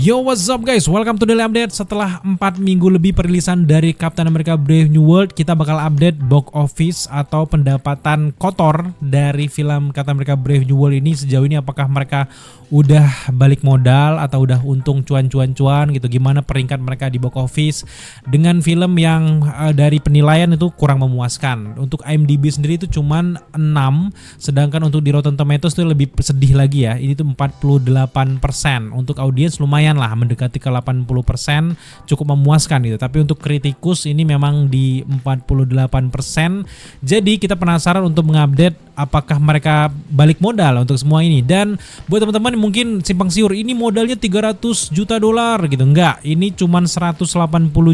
Yo, what's up guys? Welcome to Daily Update. Setelah 4 minggu lebih perilisan dari Captain America Brave New World, kita bakal update box office atau pendapatan kotor dari film Captain America Brave New World ini. Sejauh ini apakah mereka udah balik modal atau udah untung cuan-cuan-cuan gitu. Gimana peringkat mereka di box office dengan film yang dari penilaian itu kurang memuaskan. Untuk IMDb sendiri itu cuman 6, sedangkan untuk di Rotten Tomatoes itu lebih sedih lagi ya. Ini tuh 48%. Untuk audiens lumayan lah, mendekati ke 80%, cukup memuaskan gitu. Tapi untuk kritikus ini memang di 48%. Jadi kita penasaran untuk mengupdate apakah mereka balik modal untuk semua ini. Dan buat teman-teman mungkin simpang siur, ini modalnya 300 juta dolar gitu. Enggak, ini cuman 180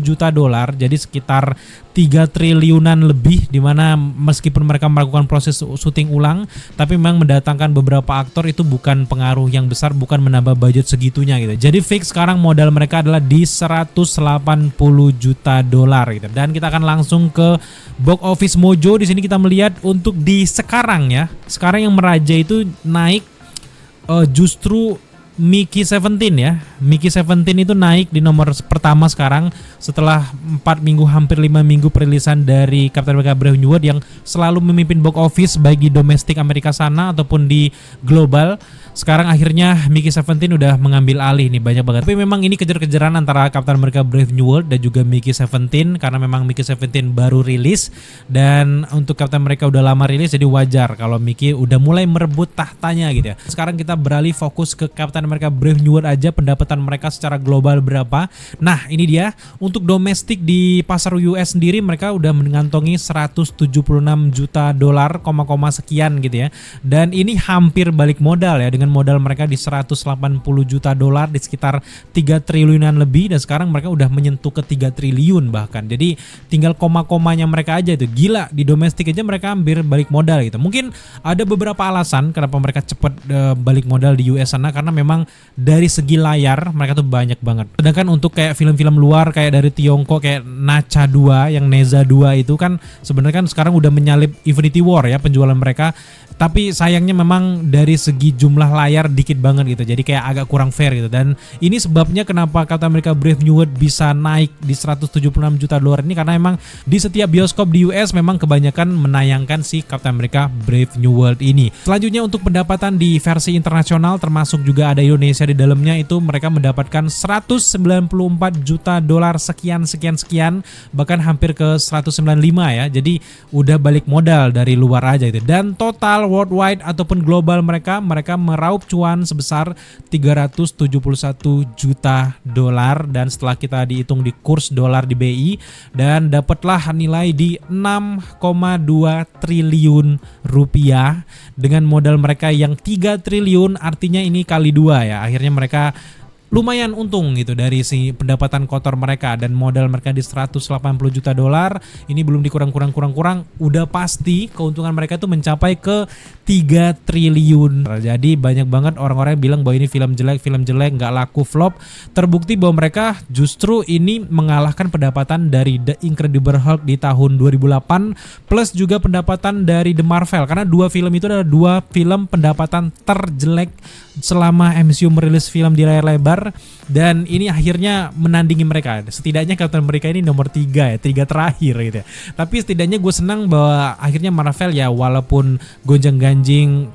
juta dolar. Jadi sekitar 3 triliunan lebih, dimana meskipun mereka melakukan proses syuting ulang, tapi memang mendatangkan beberapa aktor itu bukan pengaruh yang besar, bukan menambah budget segitunya gitu. Jadi fix sekarang modal mereka adalah di 180 juta dolar gitu. Dan kita akan langsung ke box office mojo. Di sini kita melihat untuk di sekarang ya. Sekarang yang meraja itu naik justru Mickey 17 ya. Mickey 17 itu naik di nomor pertama sekarang setelah 4 minggu, hampir 5 minggu perilisan dari Captain America Brave New World yang selalu memimpin box office baik di domestik Amerika sana ataupun di global. Sekarang akhirnya Mickey 17 udah mengambil alih nih, banyak banget. Tapi memang ini kejar-kejaran antara Captain America Brave New World dan juga Mickey 17 karena memang Mickey 17 baru rilis dan untuk Captain America udah lama rilis, jadi wajar kalau Mickey udah mulai merebut tahtanya gitu ya. Sekarang kita beralih fokus ke Captain America Brave New World aja, pendapatan mereka secara global berapa. Nah ini dia, untuk domestik di pasar US sendiri mereka udah mengantongi 176 juta dolar, sekian gitu ya. Dan ini hampir balik modal ya, dengan modal mereka di 180 juta dolar, di sekitar 3 triliunan lebih, dan sekarang mereka udah menyentuh ke 3 triliun bahkan. Jadi tinggal koma-komanya mereka aja itu. Gila, di domestik aja mereka hampir balik modal gitu. Mungkin ada beberapa alasan kenapa mereka cepet balik modal di US sana, karena memang dari segi layar mereka tuh banyak banget. Sedangkan untuk kayak film-film luar kayak dari Tiongkok kayak Nacha 2, yang Neza 2 itu kan sebenarnya kan sekarang udah menyalip Infinity War ya penjualan mereka. Tapi sayangnya memang dari segi jumlah layar dikit banget gitu. Jadi kayak agak kurang fair gitu. Dan ini sebabnya kenapa Captain America Brave New World bisa naik di 176 juta dolar ini, karena memang di setiap bioskop di US memang kebanyakan menayangkan si Captain America Brave New World ini. Selanjutnya untuk pendapatan di versi internasional, termasuk juga ada Indonesia di dalamnya, itu mereka mendapatkan 194 juta dolar sekian, bahkan hampir ke 195 ya. Jadi udah balik modal dari luar aja itu. Dan total worldwide ataupun global mereka meraup cuan sebesar 371 juta dolar, dan setelah kita dihitung di kurs dolar di BI, dan dapatlah nilai di 6,2 triliun rupiah dengan modal mereka yang 3 triliun, artinya ini kali 2 ya. Akhirnya mereka lumayan untung gitu dari si pendapatan kotor mereka, dan modal mereka di 180 juta dolar ini belum dikurang, udah pasti keuntungan mereka itu mencapai ke 3 triliun. Jadi banyak banget orang-orang yang bilang bahwa ini film jelek, nggak laku, flop. Terbukti bahwa mereka justru ini mengalahkan pendapatan dari The Incredible Hulk di tahun 2008 plus juga pendapatan dari The Marvel, karena dua film itu adalah 2 film pendapatan terjelek selama MCU merilis film di layar lebar. Dan ini akhirnya menandingi mereka. Setidaknya Captain America ini nomor 3 ya, 3 terakhir gitu ya. Tapi setidaknya gue senang bahwa akhirnya Marvel ya, walaupun gonjang-ganjing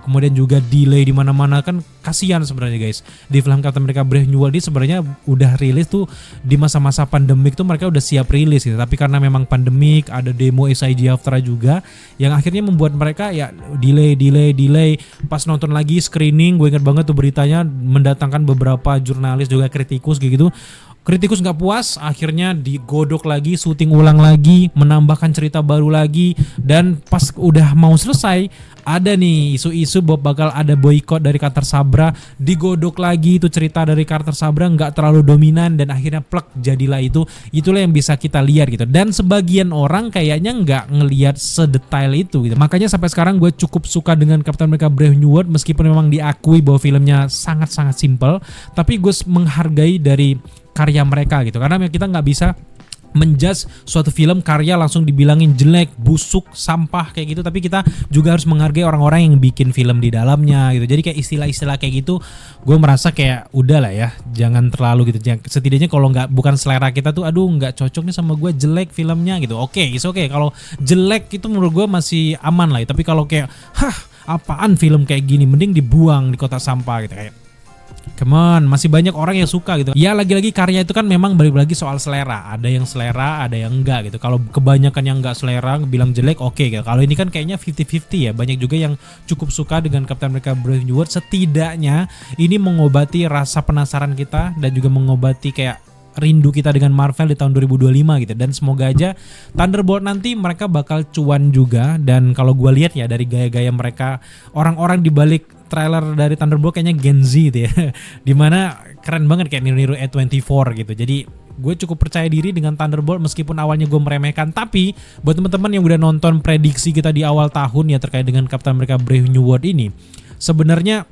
kemudian juga delay di mana-mana, kan kasihan sebenarnya guys. Di film Captain America Brave New World ini sebenarnya udah rilis tuh di masa-masa pandemik tuh, mereka udah siap rilis gitu. Tapi karena memang pandemik, ada demo SIG Aftra juga yang akhirnya membuat mereka ya delay. Pas nonton lagi screening, gue ingat banget tuh beritanya, mendatangkan beberapa jurnalis juga kritikus gitu. Kritikus nggak puas, akhirnya digodok lagi, syuting ulang lagi, menambahkan cerita baru lagi, dan pas udah mau selesai ada nih isu-isu bahwa bakal ada boykot dari Carter Sabra, digodok lagi itu cerita dari Carter Sabra nggak terlalu dominan, dan akhirnya plek jadilah itulah yang bisa kita lihat gitu. Dan sebagian orang kayaknya nggak ngelihat sedetail itu gitu. Makanya sampai sekarang gue cukup suka dengan Captain America Brave New World, meskipun memang diakui bahwa filmnya sangat-sangat simple, tapi gue menghargai dari karya mereka gitu, karena kita nggak bisa menjudge suatu film karya langsung dibilangin jelek, busuk, sampah kayak gitu, tapi kita juga harus menghargai orang-orang yang bikin film di dalamnya gitu. Jadi kayak istilah-istilah kayak gitu gue merasa kayak udah lah ya, jangan terlalu gitu. Setidaknya kalau bukan selera kita tuh, aduh nggak cocok nih sama gue, jelek filmnya gitu, oke, kalau jelek itu menurut gue masih aman lah. Tapi kalau kayak apaan film kayak gini, mending dibuang di kotak sampah gitu. Kayak come on, masih banyak orang yang suka gitu. Ya lagi-lagi karya itu kan memang balik lagi soal selera. Ada yang selera, ada yang enggak gitu. Kalau kebanyakan yang enggak selera bilang jelek, oke gitu. Kalau ini kan kayaknya 50-50 ya. Banyak juga yang cukup suka dengan Captain America Brave New World. Setidaknya ini mengobati rasa penasaran kita dan juga mengobati kayak rindu kita dengan Marvel di tahun 2025 gitu. Dan semoga aja Thunderbolt nanti mereka bakal cuan juga. Dan kalau gue lihat ya dari gaya-gaya mereka, orang-orang di balik trailer dari Thunderbolt kayaknya Gen Z gitu ya. Dimana keren banget kayak niru-niru A24 gitu. Jadi gue cukup percaya diri dengan Thunderbolt meskipun awalnya gue meremehkan. Tapi buat teman-teman yang udah nonton prediksi kita di awal tahun ya terkait dengan Captain America Brave New World ini, sebenarnya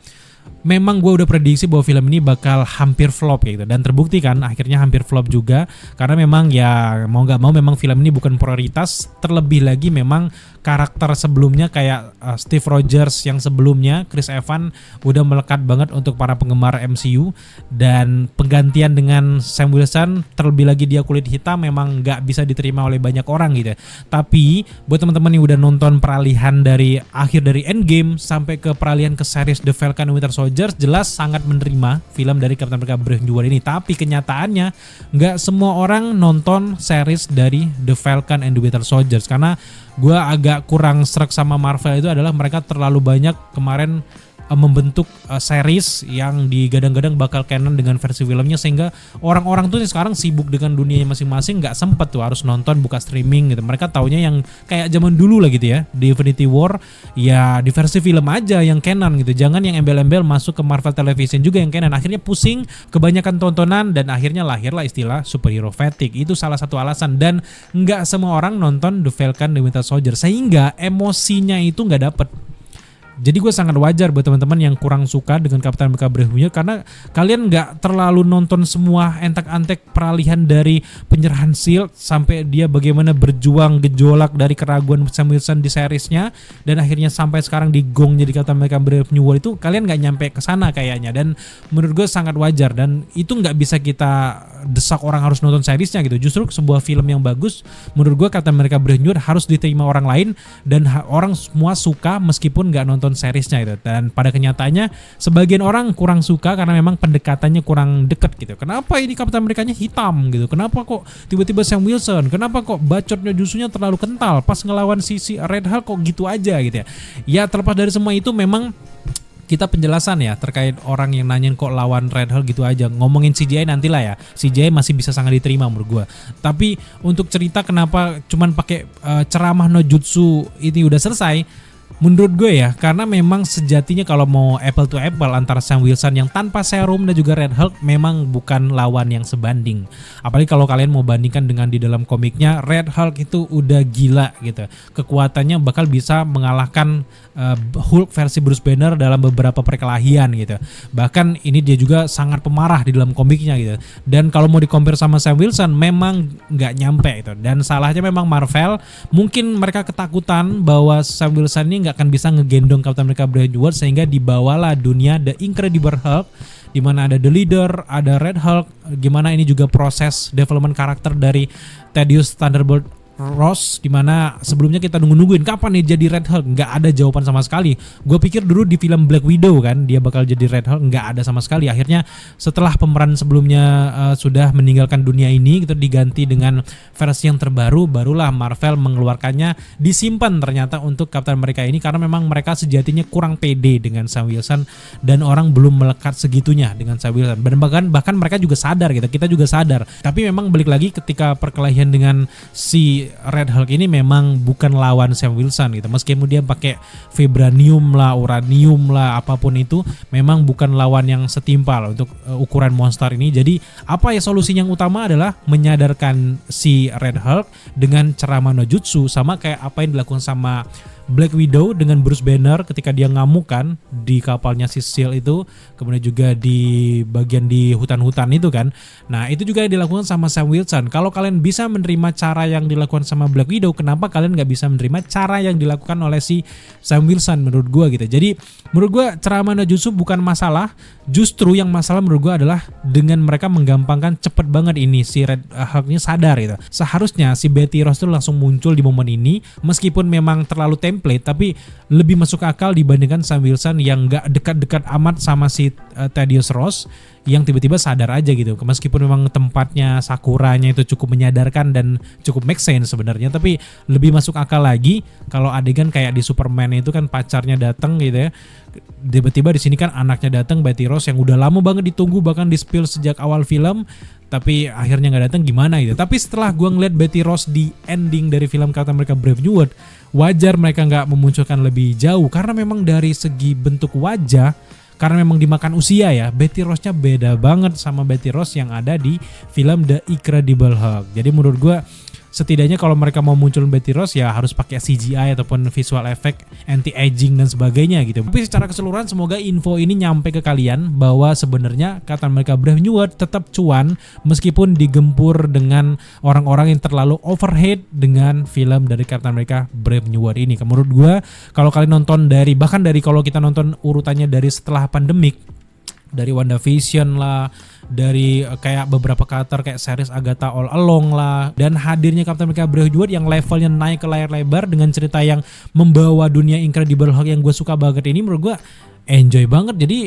memang gue udah prediksi bahwa film ini bakal hampir flop gitu, dan terbukti kan akhirnya hampir flop juga karena memang ya mau nggak mau memang film ini bukan prioritas. Terlebih lagi memang karakter sebelumnya kayak Steve Rogers yang sebelumnya, Chris Evans udah melekat banget untuk para penggemar MCU, dan penggantian dengan Sam Wilson terlebih lagi dia kulit hitam memang nggak bisa diterima oleh banyak orang gitu. Tapi buat teman-teman yang udah nonton peralihan dari akhir dari Endgame sampai ke peralihan ke series The Falcon and Winter Soldier, jelas sangat menerima film dari Captain America Brave New World ini. Tapi kenyataannya nggak semua orang nonton series dari The Falcon and the Winter Soldier, karena gue agak kurang srek sama Marvel itu adalah mereka terlalu banyak kemarin membentuk series yang digadang-gadang bakal canon dengan versi filmnya, sehingga orang-orang tuh sekarang sibuk dengan dunianya masing-masing, nggak sempet tuh harus nonton buka streaming gitu. Mereka taunya yang kayak zaman dulu lah gitu ya, di Infinity War ya di versi film aja yang canon gitu, jangan yang embel-embel masuk ke Marvel Television juga yang canon. Akhirnya pusing, kebanyakan tontonan, dan akhirnya lahirlah istilah superhero fatigue. Itu salah satu alasan, dan nggak semua orang nonton The Falcon and the Winter Soldier sehingga emosinya itu nggak dapet. Jadi gue sangat wajar buat teman-teman yang kurang suka dengan Captain America Brave New World, karena kalian nggak terlalu nonton semua entek-antek peralihan dari penyerahan Shield sampai dia bagaimana berjuang gejolak dari keraguan Sam Wilson di seriesnya dan akhirnya sampai sekarang di gong jadi Captain America Brave New World. Itu kalian nggak nyampe ke sana kayaknya, dan menurut gue sangat wajar, dan itu nggak bisa kita desak orang harus nonton seriesnya gitu. Justru sebuah film yang bagus menurut gue Captain America Brave New World harus diterima orang lain dan orang semua suka meskipun nggak nonton seriesnya itu. Dan pada kenyataannya sebagian orang kurang suka karena memang pendekatannya kurang deket gitu. Kenapa ini Captain Amerikanya hitam gitu? Kenapa kok tiba-tiba Sam Wilson? Kenapa kok bacotnya jusunya terlalu kental? Pas ngelawan si Red Hulk kok gitu aja gitu ya. Ya terlepas dari semua itu, memang kita penjelasan ya terkait orang yang nanyain kok lawan Red Hulk gitu aja. Ngomongin CGI nantilah ya. CGI masih bisa sangat diterima menurut gue. Tapi untuk cerita kenapa cuman pakai ceramah no jutsu ini udah selesai, menurut gue ya, karena memang sejatinya kalau mau apple to apple antara Sam Wilson yang tanpa serum dan juga Red Hulk memang bukan lawan yang sebanding. Apalagi kalau kalian mau bandingkan dengan di dalam komiknya, Red Hulk itu udah gila gitu. Kekuatannya bakal bisa mengalahkan Hulk versi Bruce Banner dalam beberapa perkelahian gitu. Bahkan ini dia juga sangat pemarah di dalam komiknya gitu. Dan kalau mau di-compare sama Sam Wilson memang nggak nyampe itu. Dan salahnya memang Marvel, mungkin mereka ketakutan bahwa Sam Wilson ini nggak akan bisa ngegendong Captain America Brave New World, sehingga dibawalah dunia The Incredible Hulk, di mana ada The Leader, ada Red Hulk, gimana ini juga proses development karakter dari Thaddeus Thunderbolt Ross, dimana sebelumnya kita nungguin kapan nih jadi Red Hulk, nggak ada jawaban sama sekali. Gue pikir dulu di film Black Widow kan dia bakal jadi Red Hulk, nggak ada sama sekali. Akhirnya setelah pemeran sebelumnya sudah meninggalkan dunia ini, gitu diganti dengan versi yang terbaru, barulah Marvel mengeluarkannya, disimpan ternyata untuk Captain America ini, karena memang mereka sejatinya kurang pede dengan Sam Wilson dan orang belum melekat segitunya dengan Sam Wilson. Bahkan mereka juga sadar gitu, kita juga sadar. Tapi memang balik lagi ketika perkelahian dengan si Red Hulk ini memang bukan lawan Sam Wilson gitu. Meskipun dia pakai vibranium lah, uranium lah, apapun itu, memang bukan lawan yang setimpal untuk ukuran monster ini. Jadi apa ya solusinya yang utama adalah menyadarkan si Red Hulk dengan ceramah no jutsu, sama kayak apa yang dilakukan sama Black Widow dengan Bruce Banner ketika dia ngamuk kan di kapalnya si SEAL itu, kemudian juga di bagian di hutan-hutan itu kan. Nah itu juga yang dilakukan sama Sam Wilson. Kalau kalian bisa menerima cara yang dilakukan sama Black Widow, kenapa kalian nggak bisa menerima cara yang dilakukan oleh si Sam Wilson menurut gue gitu. Jadi menurut gue ceramah Najusub bukan masalah, justru yang masalah menurut gue adalah dengan mereka menggampangkan cepet banget ini si Red Hulk-nya sadar gitu. Seharusnya si Betty Ross itu langsung muncul di momen ini, meskipun memang terlalu template, tapi lebih masuk akal dibandingkan Sam Wilson yang nggak dekat-dekat amat sama si Thaddeus Ross yang tiba-tiba sadar aja gitu. Meskipun memang tempatnya Sakuranya itu cukup menyadarkan dan cukup make sense sebenarnya, tapi lebih masuk akal lagi kalau adegan kayak di Superman itu kan pacarnya datang gitu ya. Tiba-tiba di sini kan anaknya datang, Betty Ross yang udah lama banget ditunggu, bahkan di spill sejak awal film, tapi akhirnya nggak datang gimana gitu. Tapi setelah gue ngeliat Betty Ross di ending dari film Captain America Brave New World, wajar mereka nggak memunculkan lebih jauh karena memang dari segi bentuk wajah, karena memang dimakan usia ya, Betty Ross-nya beda banget sama Betty Ross yang ada di film The Incredible Hulk. Jadi menurut gue setidaknya kalau mereka mau munculin Betty Ross ya harus pakai CGI ataupun visual effect anti-aging dan sebagainya gitu. Tapi secara keseluruhan semoga info ini nyampe ke kalian bahwa sebenarnya Captain America Brave New World tetap cuan meskipun digempur dengan orang-orang yang terlalu overhate dengan film dari Captain America Brave New World ini. Menurut gue kalau kalian nonton dari, bahkan dari kalau kita nonton urutannya dari setelah pandemik, dari WandaVision lah, dari kayak beberapa karakter kayak series Agatha All Along lah, dan hadirnya Captain America Brave New World yang levelnya naik ke layar lebar dengan cerita yang membawa dunia Incredible Hulk yang gue suka banget ini, menurut gue enjoy banget. Jadi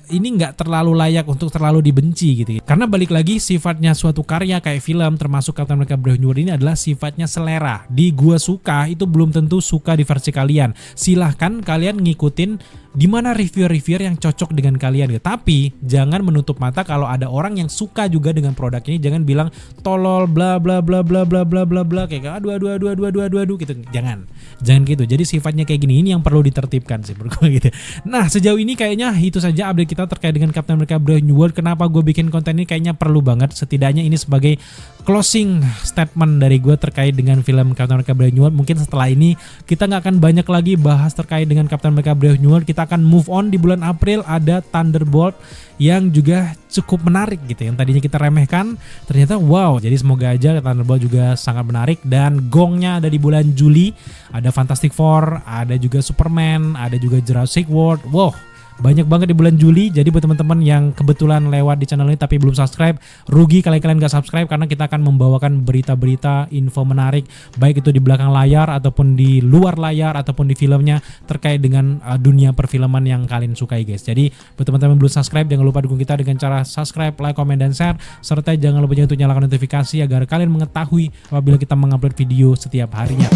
ini nggak terlalu layak untuk terlalu dibenci gitu. Karena balik lagi sifatnya suatu karya kayak film termasuk Captain America Brave New World ini adalah sifatnya selera. Di gua suka itu belum tentu suka di versi kalian. Silahkan kalian ngikutin di mana reviewer-reviewer yang cocok dengan kalian gitu. Tapi jangan menutup mata kalau ada orang yang suka juga dengan produk ini, jangan bilang tolol bla bla bla bla bla bla bla bla kayak aduh gitu. Jangan gitu. Jadi sifatnya kayak gini, ini yang perlu ditertibkan sih menurut gue gitu. Nah, sejauh ini kayaknya itu saja update kita terkait dengan Captain America Brave New World. Kenapa gue bikin konten ini kayaknya perlu banget, setidaknya ini sebagai closing statement dari gue terkait dengan film Captain America Brave New World. Mungkin setelah ini kita nggak akan banyak lagi bahas terkait dengan Captain America Brave New World. Kita akan move on. Di bulan April ada Thunderbolt yang juga cukup menarik gitu, yang tadinya kita remehkan ternyata wow. Jadi semoga aja Thunderbolt juga sangat menarik. Dan gongnya ada di bulan Juli, ada Fantastic Four, ada juga Superman, ada juga Jurassic World. Wow, banyak banget di bulan Juli. Jadi buat teman-teman yang kebetulan lewat di channel ini tapi belum subscribe, rugi kalian gak subscribe, karena kita akan membawakan berita-berita, info menarik, baik itu di belakang layar ataupun di luar layar ataupun di filmnya terkait dengan dunia perfilman yang kalian sukai guys. Jadi buat teman-teman belum subscribe, jangan lupa dukung kita dengan cara subscribe, like, comment, dan share, serta jangan lupa juga untuk nyalakan notifikasi agar kalian mengetahui apabila kita mengupload video setiap harinya.